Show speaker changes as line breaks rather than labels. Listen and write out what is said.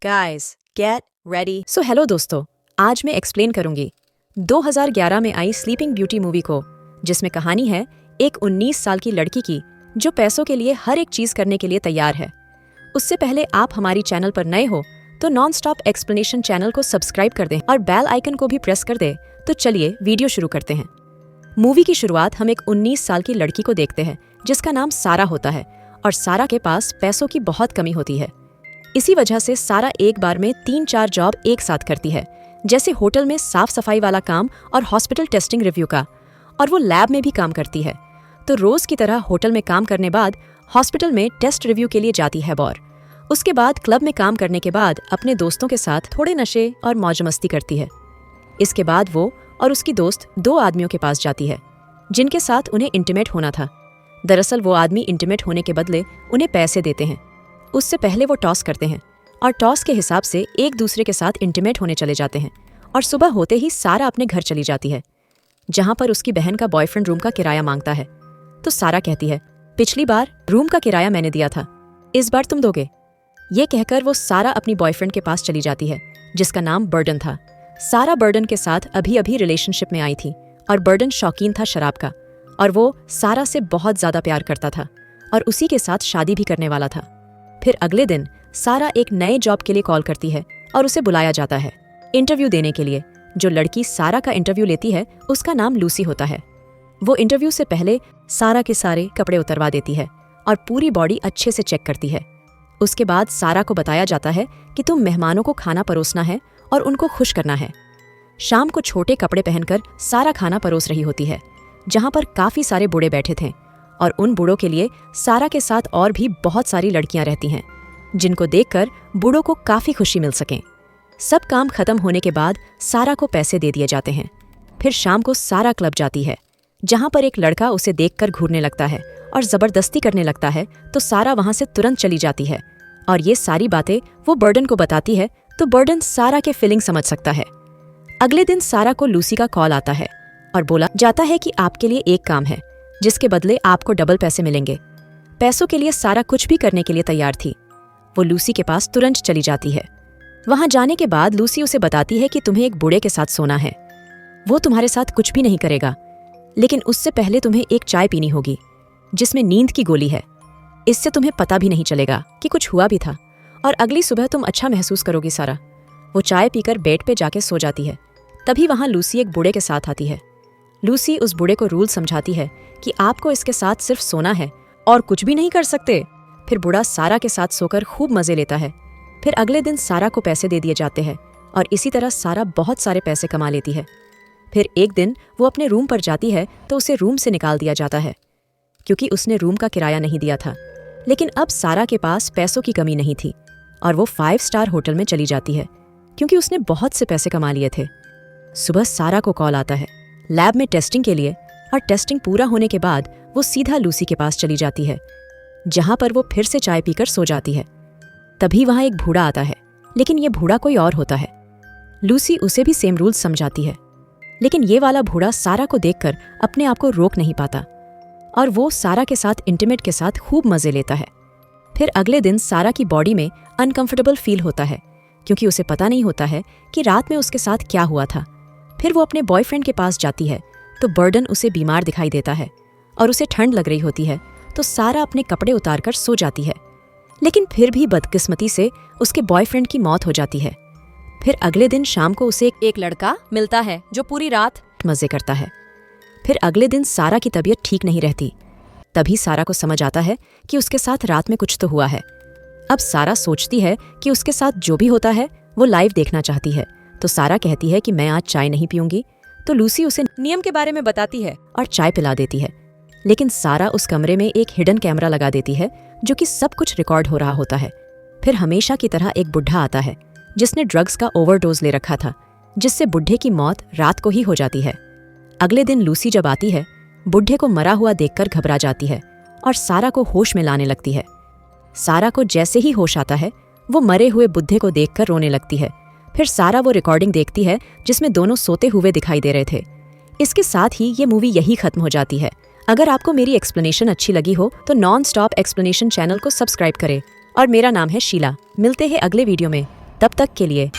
Guys, get ready. So hello दोस्तों, आज मैं एक्सप्लेन करूंगी 2011 में आई स्लीपिंग ब्यूटी मूवी को, जिसमें कहानी है एक 19 साल की लड़की की जो पैसों के लिए हर एक चीज करने के लिए तैयार है। उससे पहले आप हमारी चैनल पर नए हो तो नॉन स्टॉप एक्सप्लेनेशन चैनल को सब्सक्राइब कर दें और बेल आइकन को भी प्रेस कर दें। तो चलिए वीडियो शुरू करते हैं। मूवी की शुरुआत हम एक 19 साल की लड़की को देखते हैं जिसका नाम सारा होता है और सारा के पास पैसों की बहुत कमी होती है। इसी वजह से सारा एक बार में 3-4 जॉब एक साथ करती है, जैसे होटल में साफ सफाई वाला काम और हॉस्पिटल टेस्टिंग रिव्यू का, और वो लैब में भी काम करती है। तो रोज की तरह होटल में काम करने बाद हॉस्पिटल में टेस्ट रिव्यू के लिए जाती है और उसके बाद क्लब में काम करने के बाद अपने दोस्तों के साथ थोड़े नशे और मौज मस्ती करती है। इसके बाद वो और उसकी दोस्त 2 आदमियों के पास जाती है जिनके साथ उन्हें इंटीमेट होना था। दरअसल वो आदमी इंटीमेट होने के बदले उन्हें पैसे देते हैं। उससे पहले वो टॉस करते हैं और टॉस के हिसाब से एक दूसरे के साथ इंटीमेट होने चले जाते हैं और सुबह होते ही सारा अपने घर चली जाती है, जहां पर उसकी बहन का बॉयफ्रेंड रूम का किराया मांगता है। तो सारा कहती है, पिछली बार रूम का किराया मैंने दिया था, इस बार तुम दोगे। ये कहकर वो सारा अपनी बॉयफ्रेंड के पास चली जाती है जिसका नाम बर्डन था। सारा बर्डन के साथ अभी अभी रिलेशनशिप में आई थी और बर्डन शौकीन था शराब का और वो सारा से बहुत ज्यादा प्यार करता था और उसी के साथ शादी भी करने वाला था। फिर अगले दिन सारा एक नए जॉब के लिए कॉल करती है और उसे बुलाया जाता है इंटरव्यू देने के लिए। जो लड़की सारा का इंटरव्यू लेती है उसका नाम लूसी होता है। वो इंटरव्यू से पहले सारा के सारे कपड़े उतरवा देती है और पूरी बॉडी अच्छे से चेक करती है। उसके बाद सारा को बताया जाता है कि तुम मेहमानों को खाना परोसना है और उनको खुश करना है। शाम को छोटे कपड़े पहनकर सारा खाना परोस रही होती है, जहां पर काफी सारे बूढ़े बैठे थे और उन बूढ़ों के लिए सारा के साथ और भी बहुत सारी लड़कियां रहती हैं, जिनको देखकर बूढ़ों को काफी खुशी मिल सके। सब काम खत्म होने के बाद सारा को पैसे दे दिए जाते हैं। फिर शाम को सारा क्लब जाती है, जहां पर एक लड़का उसे देखकर घूरने लगता है और जबरदस्ती करने लगता है। तो सारा वहां से तुरंत चली जाती है और ये सारी बातें वो बर्डन को बताती है। तो बर्डन सारा के फीलिंग समझ सकता है। अगले दिन सारा को लूसी का कॉल आता है और बोला जाता है कि आपके लिए एक काम है जिसके बदले आपको डबल पैसे मिलेंगे। पैसों के लिए सारा कुछ भी करने के लिए तैयार थी। वो लूसी के पास तुरंत चली जाती है। वहां जाने के बाद लूसी उसे बताती है कि तुम्हें एक बूढ़े के साथ सोना है। वो तुम्हारे साथ कुछ भी नहीं करेगा, लेकिन उससे पहले तुम्हें एक चाय पीनी होगी जिसमें नींद की गोली है। इससे तुम्हें पता भी नहीं चलेगा कि कुछ हुआ भी था और अगली सुबह तुम अच्छा महसूस करोगी। सारा वो चाय पीकर बेड पे जाके सो जाती है। तभी वहां लूसी एक बूढ़े के साथ आती है। लूसी उस बूढ़े को रूल समझाती है कि आपको इसके साथ सिर्फ सोना है और कुछ भी नहीं कर सकते। फिर बूढ़ा सारा के साथ सोकर खूब मजे लेता है। फिर अगले दिन सारा को पैसे दे दिए जाते हैं और इसी तरह सारा बहुत सारे पैसे कमा लेती है। फिर एक दिन वो अपने रूम पर जाती है तो उसे रूम से निकाल दिया जाता है क्योंकि उसने रूम का किराया नहीं दिया था। लेकिन अब सारा के पास पैसों की कमी नहीं थी और वो 5 स्टार होटल में चली जाती है क्योंकि उसने बहुत से पैसे कमा लिए थे। सुबह सारा को कॉल आता है लैब में टेस्टिंग के लिए और टेस्टिंग पूरा होने के बाद वो सीधा लूसी के पास चली जाती है, जहां पर वो फिर से चाय पीकर सो जाती है। तभी वहां एक बूढ़ा आता है, लेकिन ये बूढ़ा कोई और होता है। लूसी उसे भी सेम रूल्स समझाती है, लेकिन ये वाला बूढ़ा सारा को देखकर अपने आप को रोक नहीं पाता और वो सारा के साथ इंटीमेट के साथ खूब मजे लेता है। फिर अगले दिन सारा की बॉडी में अनकंफर्टेबल फील होता है क्योंकि उसे पता नहीं होता है कि रात में उसके साथ क्या हुआ था। फिर वो अपने बॉयफ्रेंड के पास जाती है तो बर्डन उसे बीमार दिखाई देता है और उसे ठंड लग रही होती है। तो सारा अपने कपड़े उतारकर सो जाती है, लेकिन फिर भी बदकिस्मती से उसके बॉयफ्रेंड की मौत हो जाती है। फिर अगले दिन शाम को उसे एक लड़का मिलता है जो पूरी रात मजे करता है। फिर अगले दिन सारा की तबीयत ठीक नहीं रहती। तभी सारा को समझ आता है कि उसके साथ रात में कुछ तो हुआ है। अब सारा सोचती है कि उसके साथ जो भी होता है वो लाइव देखना चाहती है। तो सारा कहती है कि मैं आज चाय नहीं पीऊंगी। तो लूसी उसे नियम के बारे में बताती है और चाय पिला देती है। लेकिन सारा उस कमरे में एक हिडन कैमरा लगा देती है जो कि सब कुछ रिकॉर्ड हो रहा होता है। फिर हमेशा की तरह एक बुढ़ा आता है जिसने ड्रग्स का ओवरडोज ले रखा था, जिससे बुढ़े की मौत रात को ही हो जाती है। अगले दिन लूसी जब आती है, बुढ़े को मरा हुआ देखकर घबरा जाती है और सारा को होश में लाने लगती है। सारा को जैसे ही होश आता है वो मरे हुए बुढ़े को देखकर रोने लगती है। फिर सारा वो रिकॉर्डिंग देखती है जिसमें दोनों सोते हुए दिखाई दे रहे थे। इसके साथ ही ये मूवी यही खत्म हो जाती है। अगर आपको मेरी एक्सप्लेनेशन अच्छी लगी हो तो नॉन स्टॉप एक्सप्लेनेशन चैनल को सब्सक्राइब करें और मेरा नाम है शीला। मिलते हैं अगले वीडियो में। तब तक के लिए